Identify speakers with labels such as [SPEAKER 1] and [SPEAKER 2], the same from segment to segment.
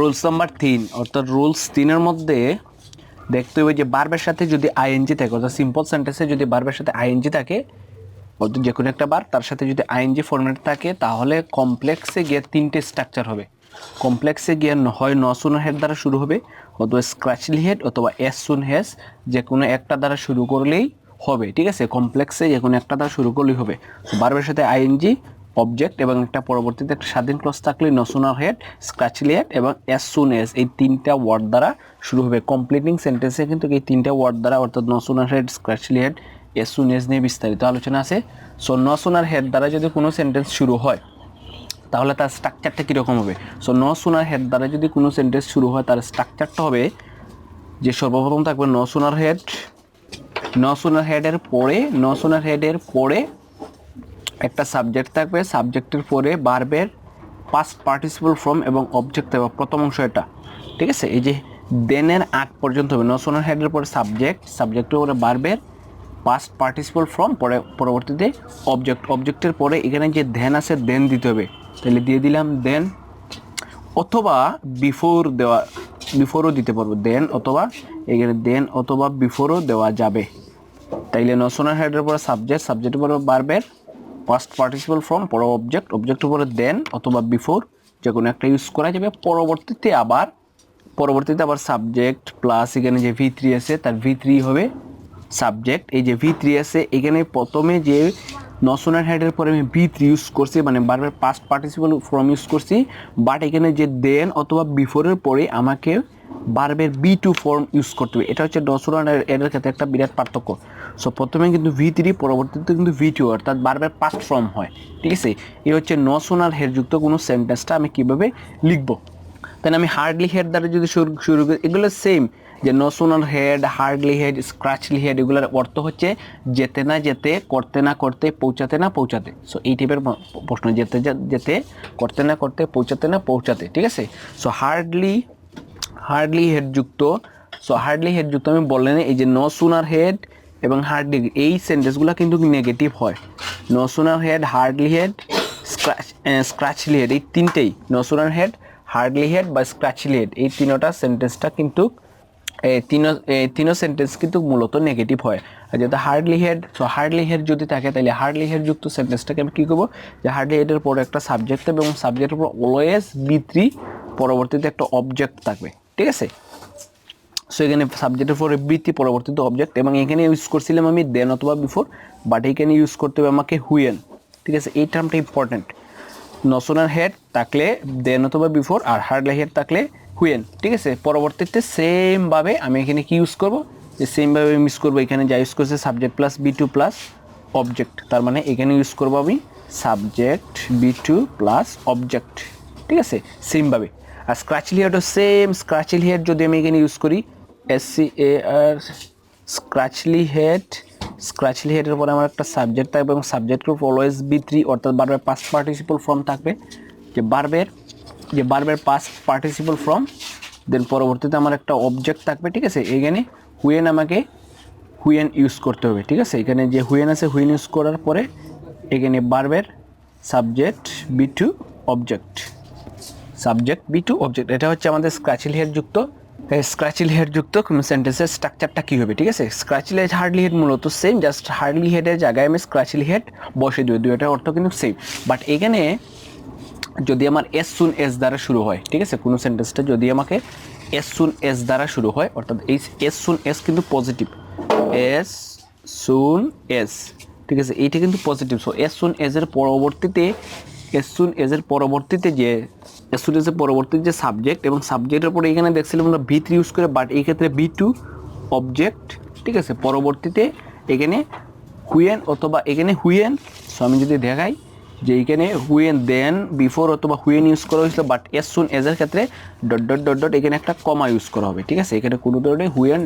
[SPEAKER 1] Rules number 3 অর্থাৎ rules 3 এর মধ্যে দেখতে হবে যে ভার্বের সাথে যদি আইএনজি থাকে অর্থাৎ সিম্পল সেন্টেন্সে যদি ভার্বের সাথে আইএনজি থাকে অর্থাৎ যে কোনো একটা ভার্ব তার সাথে যদি আইএনজি ফরম্যাট থাকে তাহলে কমপ্লেক্সে গিয়ে তিনটে স্ট্রাকচার হবে। কমপ্লেক্সে গিয়ে হয় ন সুনার হেড দ্বারা শুরু হবে অথবা স্ক্র্যাচলি হেড অথবা এস সুন হেস, যে কোনো একটা দ্বারা শুরু করলেই হবে। ঠিক আছে, কমপ্লেক্সে যে কোনো একটা দ্বারা শুরু করলেই হবে। ভার্বের সাথে আইএনজি, অবজেক্ট এবং একটা পরবর্তীতে একটা স্বাধীন ক্লজ থাকলে ন সুনার হেড, স্ক্র্যাচলি হেড এবং এস সুন এস, এই তিনটা ওয়ার্ড দ্বারা শুরু হবে। কমপ্লিটিং সেন্টেন্সে কিন্তু এই তিনটা ওয়ার্ড দ্বারা অর্থাৎ no sooner had, scarcely had, as soon as নিয়ে বিস্তারিত আলোচনা আছে। সো ন সুনার হেড দ্বারা যদি কোনো সেন্টেন্স শুরু হয় তাহলে তার স্ট্রাকচারটা কীরকম হবে? সো ন সুনার হেড দ্বারা যদি কোনো সেন্টেন্স শুরু হয় তার স্ট্রাকচারটা হবে যে সর্বপ্রথম থাকবে ন সুনার হেড, ন সুনার হেডের পরে একটা সাবজেক্ট থাকবে, সাবজেক্টের পরে ভার্বের পাস্ট পার্টিসিপল ফর্ম এবং অবজেক্ট থাকবে প্রথম অংশ এটা। ঠিক আছে, এই যে দেনের আগ পর্যন্ত হবে ন সুনার হেডের পরে সাবজেক্টের পরে ভার্বের পাস্ট পার্টিসিপল ফর্ম, পরে পরবর্তীতে অবজেক্টের পরে এখানে যে দেন আছে দেন দিতে হবে, তাহলে দিয়ে দিলাম দেন, অথবা বিফোরও দিতে পারবো, দেন অথবা এখানে দেন অথবা বিফোরও দেওয়া যাবে। তাইলে ন সুনার হেডের পরে সাবজেক্টের পরে ভার্বের পাস্ট পার্টিসিপল ফর্ম, পরে অবজেক্টের পরে দেন অথবা বিফোর যে কোনো একটা ইউজ করা যাবে। পরবর্তীতে আবার সাবজেক্ট প্লাস এখানে যে V3 আছে তার V3 হবে সাবজেক্ট। এই যে V3 আছে এখানে প্রথমে যে ন সুনার হেডের পরে আমি V3 ইউজ করছি, মানে ভার্বের পাস্ট পার্টিসিপল ফর্ম ইউজ করছি, বাট এখানে যে দেন অথবা বিফোরের পরে আমাকে ভার্বের B2 ফর্ম ইউজ করতে হবে। এটা হচ্ছে ন সুনার হেডের ক্ষেত্রে একটা বিরাট পার্থক্য। সো প্রথমে কিন্তু V3, পরবর্তীতে কিন্তু V2 অর্থাৎ ভার্বের পাস্ট ফর্ম হয়। ঠিক আছে, এই হচ্ছে ন সুনার হেড যুক্ত কোনো সেন্টেন্সটা আমি কীভাবে লিখবো। তাই আমি হার্ডলি হেড দ্বারা যদি শুরু করি, এগুলো সেম, যে no sooner had, hardly had, scarcely had, এগুলোর অর্থ হচ্ছে যেতে না যেতে, করতে না করতে, পৌঁছাতে না পৌঁছাতে। সো এই টাইপের প্রশ্ন, যেতে যেতে, করতে না করতে, পৌঁছাতে না পৌঁছাতে। ঠিক আছে, সো হার্ডলি হেড যুক্ত, আমি বললেন এই যে নো সুনার হেড এবং হার্ডলি, এই সেন্টেন্সগুলো কিন্তু নেগেটিভ হয়। No sooner had, hardly had, scarcely had, এই তিনটেই, no sooner had, hardly had বা স্ক্র্যাচলি হেড, এই তিনোটা সেন্টেন্সটা কিন্তু তিনো সেন্টেন্স কিন্তু মূলত নেগেটিভ হয়। আর যেহেতু হার্ডলি হেড যদি থাকে তাহলে হার্ডলি হেড যুক্ত সেন্টেন্সটাকে আমি কী করবো, যে হার্ডলি হেডের পরে একটা সাবজেক্ট থাকবে এবং সাবজেক্টের উপর অলওয়েজ B3, পরবর্তীতে একটা অবজেক্ট থাকবে। ঠিক আছে, সো এখানে সাবজেক্টের পরে B3, পরবর্তীতে অবজেক্ট, এবং এখানে ইউজ করছিলাম আমি দেন অথবা বিফোর, বাট এখানে ইউজ করতে হবে আমাকে হুয়েন। ঠিক আছে, এই টার্মটা ইম্পর্টেন্ট। ন সুনার হেড থাকলে দেন অথবা বিফোর, আর হার্ডলি হেড থাকলে হুয়েন। ঠিক আছে, পরবর্তীতে সেমভাবে আমি এখানে কি ইউজ করবো, যে সেমভাবে আমি ইউজ করবো, এখানে যা ইউজ করছে subject plus B2 plus object, তার মানে এখানে ইউজ করবো আমি সাবজেক্ট B2 প্লাস অবজেক্ট। ঠিক আছে, সেমভাবে। আর স্ক্র্যাচলি হেডও সেম, স্ক্র্যাচলি হেড যদি আমি এখানে ইউজ করি SCAR, স্ক্র্যাচলি হেডের পরে আমার একটা সাবজেক্ট থাকবে এবং সাবজেক্টের উপর অলওয়েজ B3 অর্থাৎ ভার্বের পাস্ট পার্টিসিপল ফর্ম থাকবে, যে ভার্বের পাস্ট পার্টিসিপল ফর্ম, দেন পরবর্তীতে আমার একটা অবজেক্ট থাকবে। ঠিক আছে, এখানে আমাকে হুয়েন ইউজ করতে হবে। ঠিক আছে, এখানে যে হুয়েন আছে, হুয়েন ইউজ করার পরে এখানে ভার্বের সাবজেক্ট B2 অবজেক্ট, এটা হচ্ছে আমাদের স্ক্র্যাচলি হেড যুক্ত কোনো সেন্টেন্সের স্ট্রাকচারটা কী হবে। ঠিক আছে, স্ক্র্যাচলি হেড, হার্ডলি হেড মূলত সেম, জাস্ট হার্ডলি হেডের জায়গায় আমি স্ক্র্যাচলি হেড বসে দিই, দুইটার অর্থ কিন্তু সেম। বাট এখানে যদি আমার এস সুন এস দ্বারা শুরু হয়, ঠিক আছে, কোনো সেন্টেন্সটা যদি আমাকে এস সুন এস দ্বারা শুরু হয়, অর্থাৎ এই এস সুন এস কিন্তু পজিটিভ, এস সুন এস, ঠিক আছে, এইটা কিন্তু পজিটিভ। সো এস সুন এসের পরবর্তীতে যে সাবজেক্ট এবং সাবজেক্টের পরে এখানে দেখছিলাম আমরা B3 ইউজ করে, বাট এই ক্ষেত্রে B2 অবজেক্ট। ঠিক আছে, পরবর্তীতে এখানে হুয়েন অথবা এখানে হুয়েন। সো আমি যদি দেখাই যে এইখানে হুয়েন দেন বিফোর অথবা হুয়েন ইউজ করা হয়েছিল, বাট এস সুন এজের ক্ষেত্রে ডট এখানে একটা কমা ইউজ করা হবে। ঠিক আছে, এখানে কোনো ধরনের হুয়েন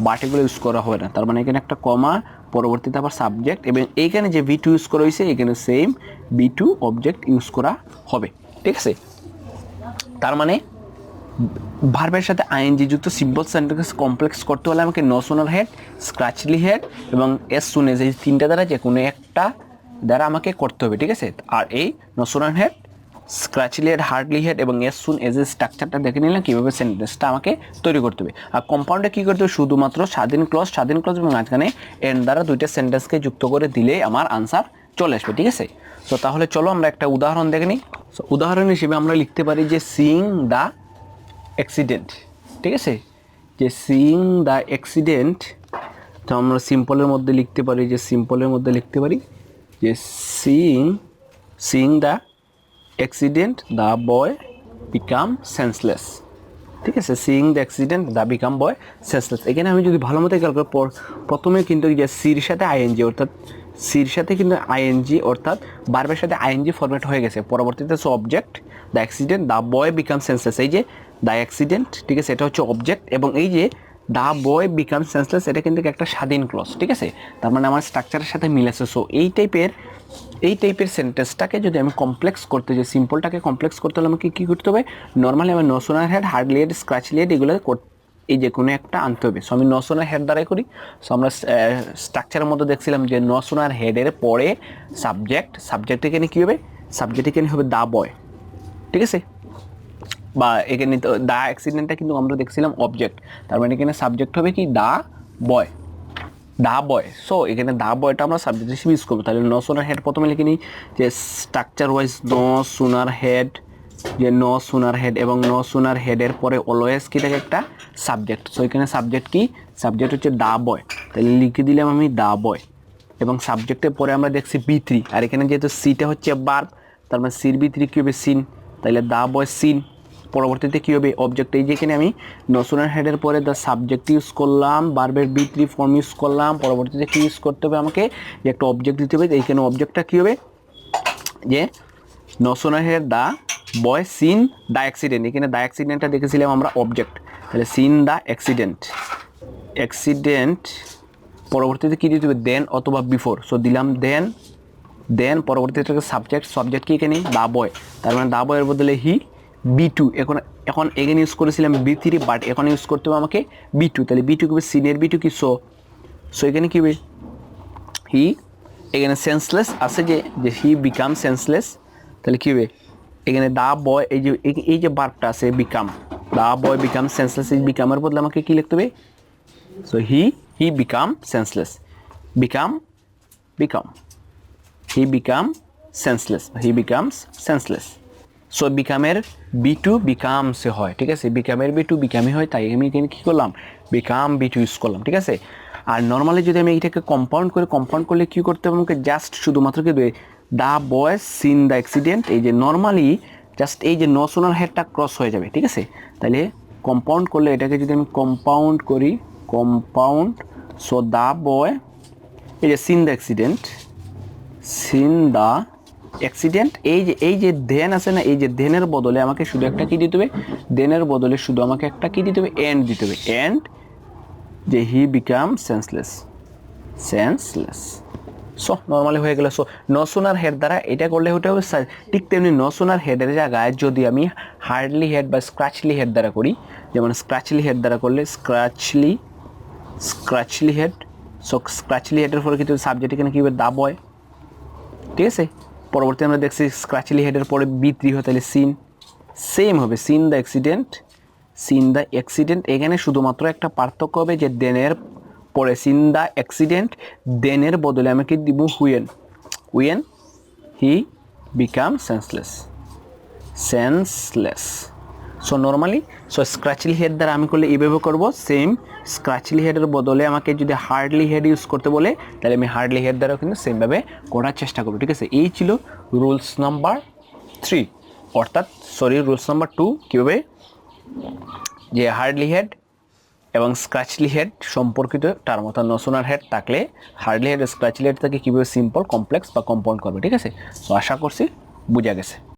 [SPEAKER 1] বাট এগুলো ইউজ করা হবে না, তার মানে এখানে একটা কমা, পরবর্তীতে আবার সাবজেক্ট, এবং এইখানে যে B2 ইউজ করা হয়েছে এখানে সেম B2 অবজেক্ট ইউজ করা হবে। ঠিক আছে, তার মানে ভার্বের সাথে আইএনজি যুক্ত সিম্পল সেন্টেন্স কমপ্লেক্স করতে হলে আমাকে ন সুনার হেড, স্ক্র্যাচলি হেড এবং এস সুন এস, এই তিনটা দ্বারা যে কোনো একটা দ্বারা আমাকে করতে হবে। ঠিক আছে, আর এই ন sooner had, scarcely head, hardly head এবং এস সুন এজ এর স্ট্রাকচারটা দেখে নিলাম কীভাবে সেন্টেন্সটা আমাকে তৈরি করতে হবে। আর কম্পাউন্ডে কী করতে হবে, শুধুমাত্র স্বাধীন ক্লজ এবং মাঝখানে এন্ড দ্বারা দুইটা সেন্টেন্সকে যুক্ত করে দিলেই আমার আনসার চলে আসবে, ঠিক আছে। তো তাহলে চলো আমরা একটা উদাহরণ দেখে নিই। উদাহরণ হিসেবে আমরা লিখতে পারি যে সিইং দ্য অ্যাক্সিডেন্ট, ঠিক আছে, যে সিইং দ্য অ্যাক্সিডেন্ট। তো আমরা সিম্পলের মধ্যে লিখতে পারি যে যে seeing the accident the boy become senseless, ঠিক আছে, seeing the accident the become boy senseless. এখানে আমি যদি ভালো মতো খেয়াল করি, প্রথমে কিন্তু যে সির সাথে আইএনজি অর্থাৎ সির সাথে কিন্তু আইএনজি অর্থাৎ ভার্বের সাথে আইএনজি ফরম্যাট হয়ে গেছে, পরবর্তীতে object the accident the boy become senseless. এই যে দ্য অ্যাক্সিডেন্ট, ঠিক আছে, এটা হচ্ছে অবজেক্ট, এবং এই যে দ্য বয় বিকাম সেন্সলেস এটা কিন্তু একটা স্বাধীন ক্লজ, ঠিক আছে, তার মানে আমার স্ট্রাকচারের সাথে মিলেছে। সো এই টাইপের সেন্টেন্সটাকে যদি আমি কমপ্লেক্স করতে যাই, সিম্পলটাকে কমপ্লেক্স করতে হলে আমাকে কী করতে হবে, নর্মালি আমার no sooner had, hardly had, scarcely had এগুলো এই যে কোনো একটা আনতে হবে। সো আমি নো সোনার হেড দ্বারাই করি। সো আমরা স্ট্রাকচারের মধ্যে দেখছিলাম যে নো সোনার হেডের পরে সাবজেক্ট এখানে কী হবে, সাবজেক্ট এখানে হবে দা বয়, ঠিক আছে, বা এখানে তো দা অ্যাক্সিডেন্টটা কিন্তু আমরা দেখছিলাম অবজেক্ট, তার মানে এখানে সাবজেক্ট হবে কি দা বয়। সো এখানে দা বয়টা আমরা সাবজেক্ট হিসেবে ইউজ করবো। তাহলে নো সোনার হেড প্রথমে লিখে নিই যে structure wise no sooner had, যে নো সোনার হেড এবং নো সোনার হেডের পরে অলওয়েজ কি থাকে একটা সাবজেক্ট। সো এখানে সাবজেক্ট কি, সাবজেক্ট হচ্ছে দা বয়, তাহলে লিখে দিলাম আমি দা বয়, এবং সাবজেক্টের পরে আমরা দেখছি B3, আর এখানে যেহেতু সিটা হচ্ছে ভার্ব, তার মানে সির B3 কী হবে সিন, তাহলে দা বয় সিন। পরবর্তীতে কী হবে অবজেক্ট, এই যেখানে আমি নো সোনার হেডের পরে দ্য সাবজেক্ট ইউজ করলাম, ভার্বের B3 ফর্ম ইউজ করলাম, পরবর্তীতে কী ইউজ করতে হবে আমাকে, যে একটা অবজেক্ট দিতে হবে। এইখানে অবজেক্টটা কী হবে, যে no sooner had the boy seen the accident, এখানে দ্য অ্যাক্সিডেন্টটা দেখেছিলাম আমরা অবজেক্ট, তাহলে সিন দ্য অ্যাক্সিডেন্ট। পরবর্তীতে কী দিতে হবে, দেন অথবা বিফোর। সো দিলাম দেন পরবর্তীতে সাবজেক্ট কি এখানে দা বয়, তার মানে দা বয়ের বদলে হি B2। এখন এখানে ইউজ করেছিলাম B3, বাট এখন ইউজ করতে হবে আমাকে B2, তাহলে B2 কি হবে সিনের B2 কি সো এখানে কী হবে হি, এখানে সেন্সলেস আছে যে হি বিকাম সেন্সলেস, তাহলে কী হবে এখানে দা বয়, এই যে ভার্বটা আছে become, the boy become senseless, এই বিকামের বদলে আমাকে কী লিখতে হবে, so he become senseless, he becomes senseless. So বিকামের B2 বিকামসে হয়, ঠিক আছে, বিকামের B2 বিকামই হয়, তাই আমি এখানে কী করলাম বিকাম B2 ইউজ করলাম, ঠিক আছে। আর নর্মালি যদি আমি এইটাকে কম্পাউন্ড করলে কী করতে হবে আমাকে, জাস্ট শুধুমাত্র কি দেবে the boy seen the accident, এই যে নর্মালি জাস্ট এই যে নো সোনার হেডটা ক্রস হয়ে যাবে, ঠিক আছে। তাহলে কম্পাউন্ড করলে এটাকে যদি আমি কম্পাউন্ড করি, সো দ্য বয়, এই যে সিন দ্য অ্যাক্সিডেন্ট, এই যে দেন আছে না, এই যে দেনের বদলে আমাকে শুধু একটা কি দিতে হবে, এন্ড দিতে হবে, এন্ড যে হি বিকাম সেন্সলেস। সো নর্মালি হয়ে গেল। সো নো সোনার হেড দ্বারা এটা করলে হতে হবে, ঠিক তেমনি নো সোনার হেডের জায়গায় যদি আমি হার্ডলি হেড বা স্ক্র্যাচলি হেড দ্বারা করি, যেমন স্ক্র্যাচলি হেড দ্বারা করলে স্ক্র্যাচলি হেড, সো স্ক্র্যাচলি হেডের পরে কিন্তু সাবজেক্ট এখানে কী হবে দা বয়, ঠিক আছে। পরবর্তী আমরা দেখছি স্ক্র্যাচলি হেডের পরে B3 হয়, তাহলে সেম হবে সিন দ্য অ্যাক্সিডেন্ট। এখানে শুধুমাত্র একটা পার্থক্য হবে যে দেনের পরে সিন দ্য অ্যাক্সিডেন্ট, দেনের বদলে আমাকে দিব when he become senseless. So normally scarcely had দ্বারা আমি করলে এইভাবে করবো, সেম স্ক্র্যাচলি হেডের বদলে আমাকে যদি হার্ডলি হেড ইউজ করতে বলে, তাহলে আমি হার্ডলি হেড দ্বারাও কিন্তু সেমভাবে করার চেষ্টা করবো, ঠিক আছে। এই ছিল রুলস নাম্বার 3, রুলস নাম্বার 2, কীভাবে যে হার্ডলি হেড এবং স্ক্র্যাচলি হেড সম্পর্কিত টার্ম, অর্থাৎ নো সোনার হেড থাকলে হার্ডলি হেড স্ক্র্যাচলি হেড থেকে কীভাবে সিম্পল, কমপ্লেক্স বা কম্পাউন্ড করবে, ঠিক আছে। সো আশা করছি বুঝা গেছে।